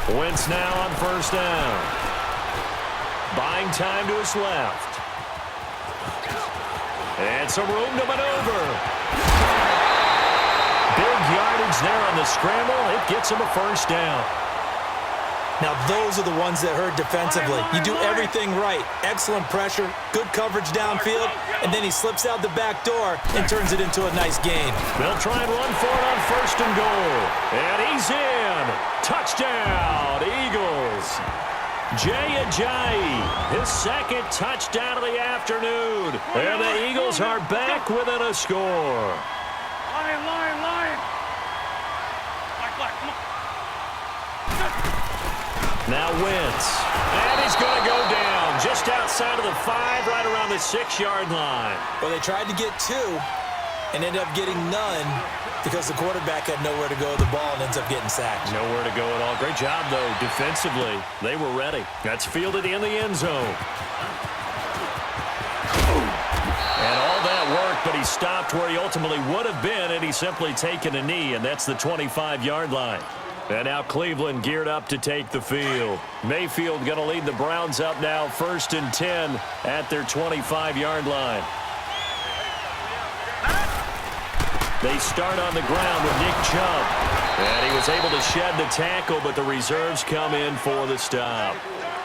Wentz now on first down. Buying time to his left. And some room to maneuver. Big yardage there on the scramble. It gets him a first down. Now, those are the ones that hurt defensively. You do everything right. Excellent pressure, good coverage downfield, and then he slips out the back door and turns it into a nice gain. They'll try and run for it on first and goal. And he's in. Touchdown, Eagles. Jay Ajayi, his second touchdown of the afternoon. And the Eagles are back within a score. Line. Come on. Now Wentz. And he's going to go down just outside of the 5, right around the 6-yard line. Well, they tried to get 2 and ended up getting none because the quarterback had nowhere to go with the ball and ends up getting sacked. Nowhere to go at all. Great job, though, defensively. They were ready. That's fielded in the end zone. And all that work, but he stopped where he ultimately would have been, and he's simply taken a knee, and that's the 25-yard line. And now Cleveland geared up to take the field. Mayfield going to lead the Browns up now, 1st and 10 at their 25-yard line. They start on the ground with Nick Chubb. And he was able to shed the tackle, but the reserves come in for the stop.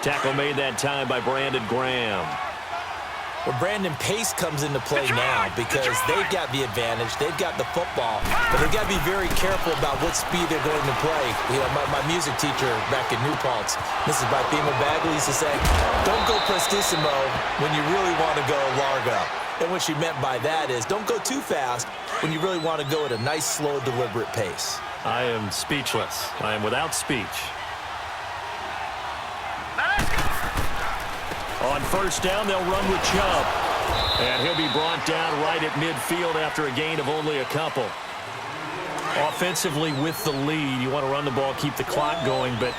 Tackle made that time by Brandon Graham. Well, Brandon Pace comes into play now because they've got the advantage. They've got the football, but they've got to be very careful about what speed they're going to play. You know, my music teacher back in New Paltz, Mrs. Bifema Bagley, used to say, don't go prestissimo when you really want to go largo. And what she meant by that is don't go too fast when you really want to go at a nice, slow, deliberate pace. I am speechless. I am without speech. On first down, they'll run with Chubb. And he'll be brought down right at midfield after a gain of only a couple. Offensively with the lead, you want to run the ball, keep the clock going, but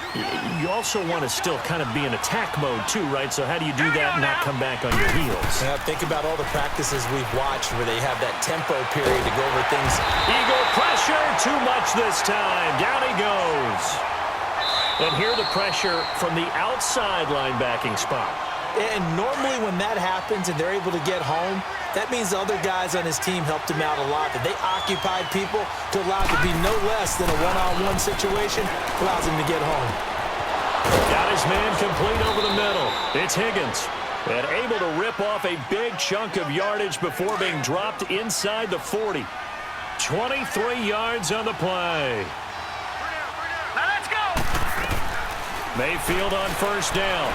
you also want to still kind of be in attack mode too, right? So how do you do that and not come back on your heels? Now, think about all the practices we've watched where they have that tempo period to go over things. Eagle pressure, too much this time. Down he goes. And here the pressure from the outside linebacking spot. And normally when that happens and they're able to get home, that means the other guys on his team helped him out a lot. That they occupied people to allow it to be no less than a one-on-one situation, allows him to get home. Got his man complete over the middle. It's Higgins. And able to rip off a big chunk of yardage before being dropped inside the 40. 23 yards on the play. Now let's go. Mayfield on first down.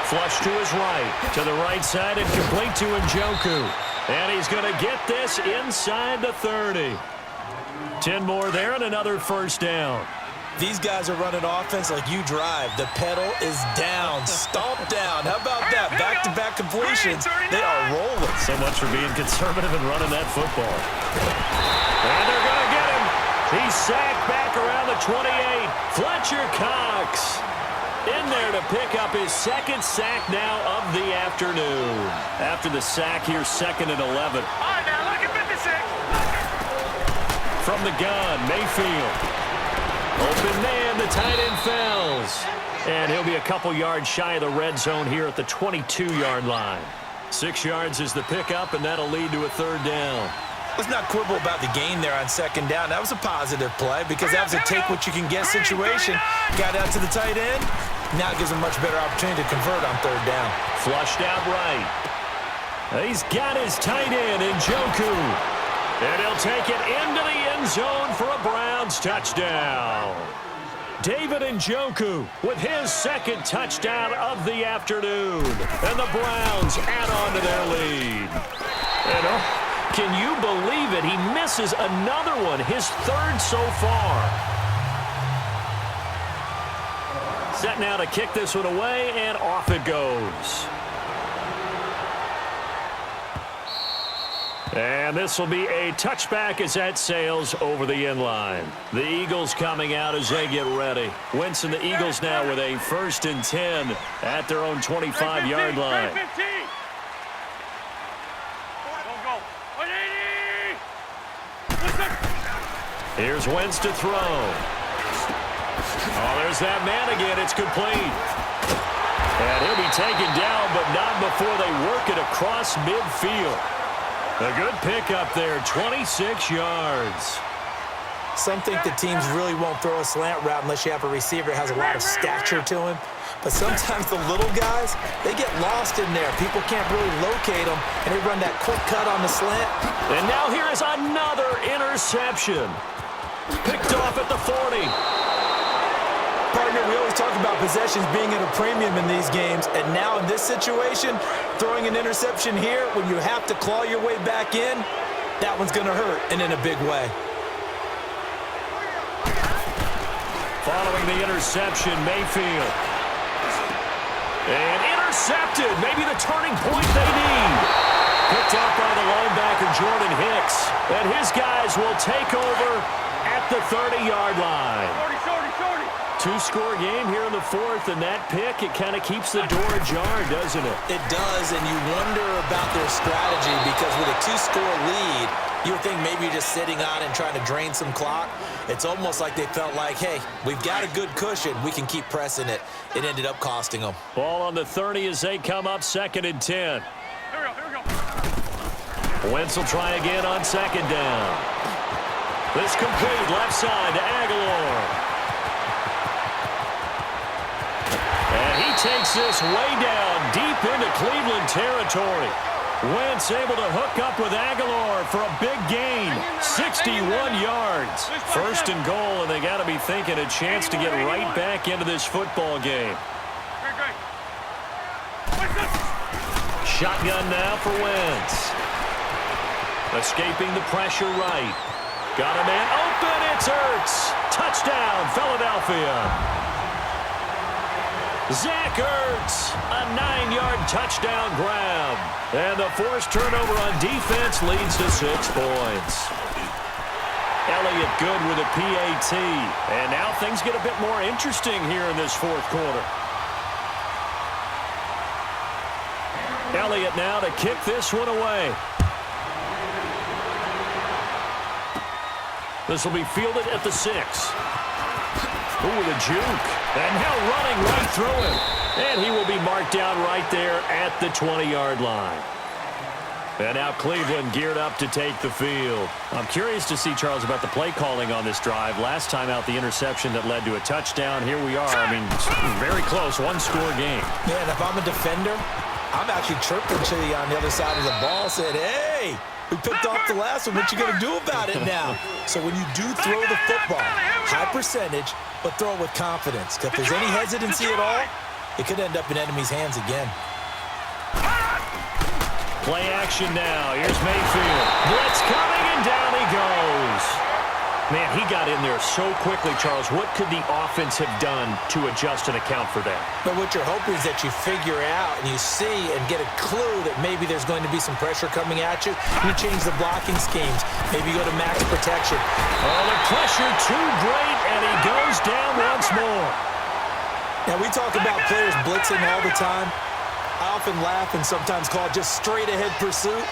Flush to his right, to the right side, and complete to Njoku. And he's going to get this inside the 30. 10 more there and another first down. These guys are running offense like you drive. The pedal is down, stomped down. How about that? Back-to-back completions. They are rolling. So much for being conservative and running that football. And they're going to get him. He's sacked back around the 28. Fletcher Cox in there to pick up his second sack now of the afternoon. After the sack here, 2nd and 11. All right, now look at 56. From the gun, Mayfield. Open man, the tight end Fells. And he'll be a couple yards shy of the red zone here at the 22-yard line. 6 yards is the pickup, and that'll lead to a 3rd down. Let's not quibble about the gain there on 2nd down. That was a positive play because that was a take-what-you-can-get situation. Got out to the tight end. Now it gives him a much better opportunity to convert on 3rd down. Flushed out right. He's got his tight end, Njoku. And he'll take it into the end zone for a Browns touchdown. David Njoku with his second touchdown of the afternoon. And the Browns add on to their lead. And can you believe it? He misses another one, his 3rd so far. Set now to kick this one away, and off it goes. And this will be a touchback as that sails over the end line. The Eagles coming out as they get ready. Wentz and the Eagles now with a 1st and 10 at their own 25-yard line. Here's Wentz to throw. Oh, there's that man again. It's complete. And he'll be taken down, but not before they work it across midfield. A good pickup there, 26 yards. Some think the teams really won't throw a slant route unless you have a receiver that has a lot of stature to him. But sometimes the little guys, they get lost in there. People can't really locate them, and they run that quick cut on the slant. And now here is another interception. Picked off at the 40. Partner, we always talk about possessions being at a premium in these games, and now in this situation, throwing an interception here when you have to claw your way back in, that one's going to hurt, and in a big way. Following the interception, Mayfield. And intercepted, maybe the turning point they need. Picked up by the linebacker, Jordan Hicks. And his guys will take over at the 30-yard line. Two-score game here in the fourth, and that pick, it kind of keeps the door ajar, doesn't it? It does, and you wonder about their strategy because with a two-score lead, you would think maybe you're just sitting on and trying to drain some clock. It's almost like they felt like, hey, we've got a good cushion. We can keep pressing it. It ended up costing them. Ball on the 30 as they come up 2nd and 10. Here we go. Wentz will try again on 2nd down. This complete left side to Aguilar. And he takes this way down deep into Cleveland territory. Wentz able to hook up with Aguilar for a big gain, 61 yards. 1st and goal, and they got to be thinking a chance to get right back into this football game. Shotgun now for Wentz. Escaping the pressure right. Got a man open, it's Ertz. Touchdown, Philadelphia. Zach Ertz, a 9-yard touchdown grab. And the forced turnover on defense leads to 6 points. Elliott good with a PAT. And now things get a bit more interesting here in this fourth quarter. Elliott now to kick this one away. This will be fielded at the 6. Ooh, the juke. And now running right through him. And he will be marked down right there at the 20-yard line. And now Cleveland geared up to take the field. I'm curious to see, Charles, about the play calling on this drive. Last time out, the interception that led to a touchdown. Here we are. I mean, very close, one-score game. Man, if I'm a defender, I'm actually chirping Chili on the other side of the ball, saying, hey, we picked off the last one. What you going to do about it now? So when you do throw the football, high percentage, but throw it with confidence. If there's any hesitancy at all, it could end up in enemy's hands again. Play action now. Here's Mayfield. Blitz coming, and down he goes. Man, he got in there so quickly, Charles. What could the offense have done to adjust and account for that? But what you're hoping is that you figure out and you see and get a clue that maybe there's going to be some pressure coming at you. You change the blocking schemes. Maybe go to max protection. Oh, the pressure too great, and he goes down once more. Now, we talk about players blitzing all the time. I often laugh and sometimes call it just straight-ahead pursuit.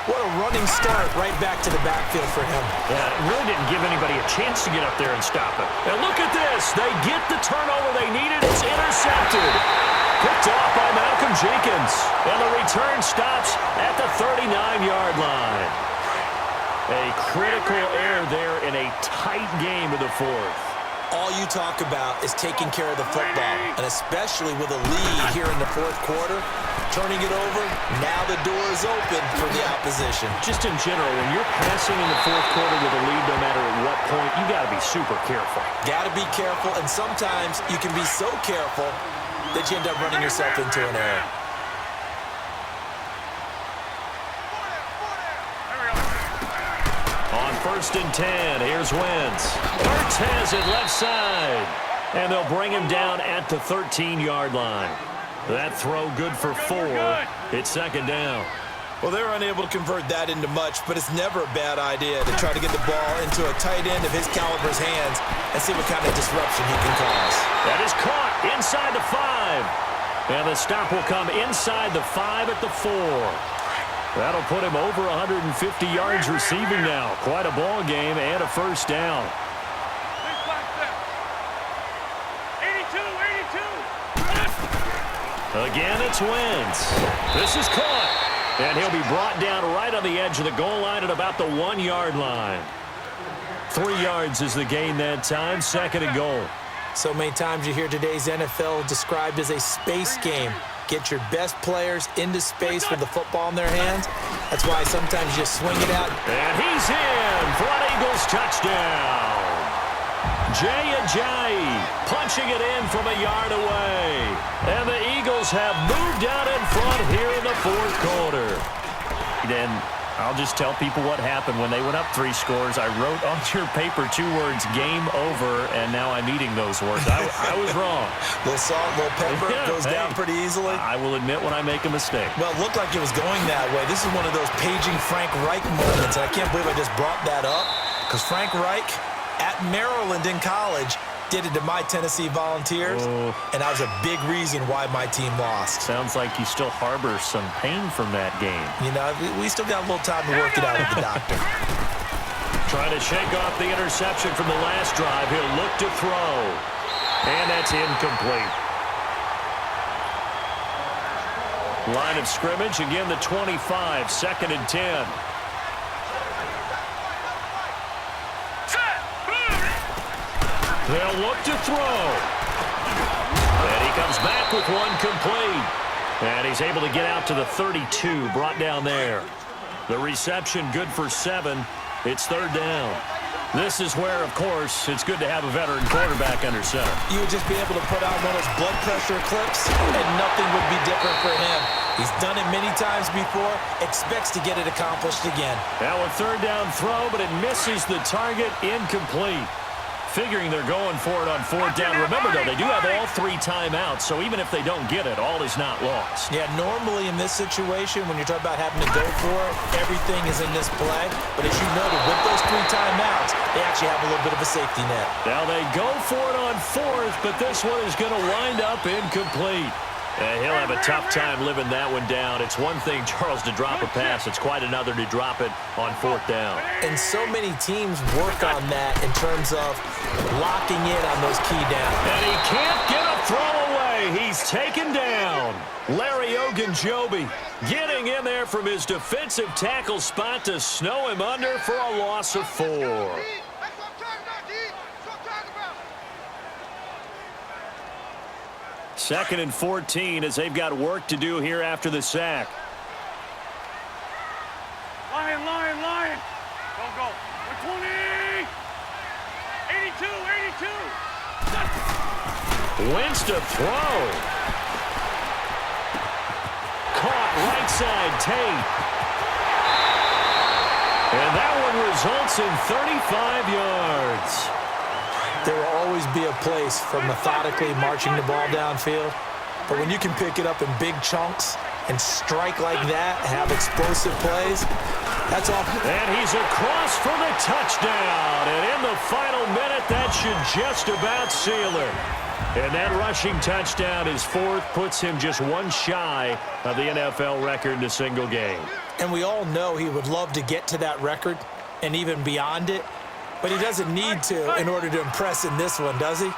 What a running start right back to the backfield for him. Yeah, it really didn't give anybody a chance to get up there and stop it. And look at this. They get the turnover they needed. It's intercepted. Picked off by Malcolm Jenkins. And the return stops at the 39-yard line. A critical error there in a tight game of the fourth. All you talk about is taking care of the football, and especially with a lead here in the fourth quarter, turning it over, now the door is open for the opposition. Just in general, when you're passing in the fourth quarter with a lead, no matter at what point, you got to be super careful. Got to be careful, and sometimes you can be so careful that you end up running yourself into an error. On 1st and 10, here's Wentz. Ertz has it left side. And they'll bring him down at the 13-yard line. That throw good for 4. It's 2nd down. Well, they're unable to convert that into much, but it's never a bad idea to try to get the ball into a tight end of his caliber's hands and see what kind of disruption he can cause. That is caught inside the 5. And the stop will come inside the 5 at the 4. That'll put him over 150 yards receiving now. Quite a ball game and a first down. 82. Again, it's Wentz. This is caught. And he'll be brought down right on the edge of the goal line at about the 1-yard line. 3 yards is the gain that time, 2nd and goal. So many times you hear today's NFL described as a space game. Get your best players into space with the football in their hands. That's why sometimes you just swing it out. And he's in for an Eagles touchdown. Jay Ajayi punching it in from a yard away. And the Eagles have moved out in front here in the 4th quarter. Then I'll just tell people what happened when they went up 3 scores. I wrote on your paper 2 words, game over, and now I'm eating those words. I was wrong. Little salt, little pepper, goes down pretty easily. I will admit when I make a mistake. Well, it looked like it was going that way. This is one of those paging Frank Reich moments, and I can't believe I just brought that up, because Frank Reich at Maryland in college did it to my Tennessee Volunteers, and that was a big reason why my team lost. Sounds like you still harbor some pain from that game. You know, we still got a little time to work it out with the doctor. Trying to shake off the interception from the last drive. He'll look to throw. And that's incomplete. Line of scrimmage, again the 25, 2nd and 10. They'll look to throw. And he comes back with one complete. And he's able to get out to the 32, brought down there. The reception good for 7. It's 3rd down. This is where, of course, it's good to have a veteran quarterback under center. You would just be able to put out one of those blood pressure clips, and nothing would be different for him. He's done it many times before, expects to get it accomplished again. Now a 3rd down throw, but it misses the target, incomplete. Figuring they're going for it on 4th down. Remember, though, they do have all 3 timeouts, so even if they don't get it, all is not lost. Yeah, normally in this situation, when you're talking about having to go for it, everything is in this play. But as you noted, with those 3 timeouts, they actually have a little bit of a safety net. Now they go for it on 4th, but this one is going to wind up incomplete. And he'll have a tough time living that one down. It's one thing, Charles, to drop a pass. It's quite another to drop it on 4th down. And so many teams work on that in terms of locking in on those key downs. And he can't get a throw away. He's taken down. Larry Ogunjobi getting in there from his defensive tackle spot to snow him under for a loss of 4. 2nd and 14 as they've got work to do here after the sack. Lion, lion, lion. Go, go. 120. 82, 82. Wentz to throw. Caught right side, Tate. And that one results in 35 yards. There will always be a place for methodically marching the ball downfield. But when you can pick it up in big chunks and strike like that, have explosive plays, that's all. And he's across for the touchdown. And in the final minute, that should just about seal it. And that rushing touchdown is 4th, puts him just 1 shy of the NFL record in a single game. And we all know he would love to get to that record and even beyond it. But he doesn't need to in order to impress in this one, does he?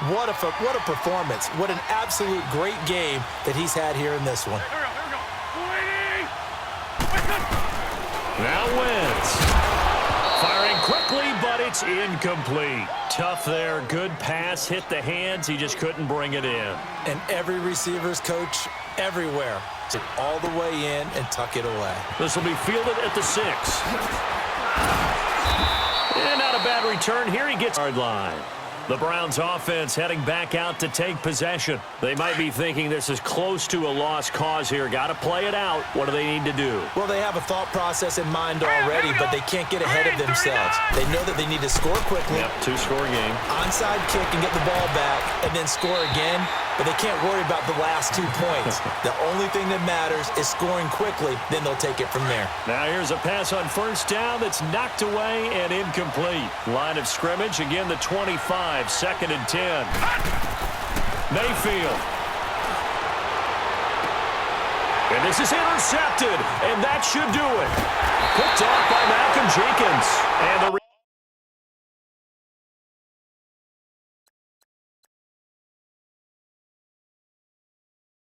What a performance. What an absolute great game that he's had here in this one. Here we go. Now Wentz. Firing quickly, but it's incomplete. Tough there. Good pass. Hit the hands. He just couldn't bring it in. And every receiver's coach everywhere. Take all the way in and tuck it away. This will be fielded at the 6. And not a bad return here. He gets hard line. The Browns offense heading back out to take possession. They might be thinking this is close to a lost cause here. Got to play it out. What do they need to do? Well, they have a thought process in mind already, but they can't get ahead of themselves. They know that they need to score quickly. Yep, 2-score game. Onside kick and get the ball back and then score again. But they can't worry about the last 2 points. The only thing that matters is scoring quickly. Then they'll take it from there. Now here's a pass on 1st down that's knocked away and incomplete. Line of scrimmage, again the 25, 2nd and 10. Mayfield. And this is intercepted, and that should do it. Picked off by Malcolm Jenkins. And the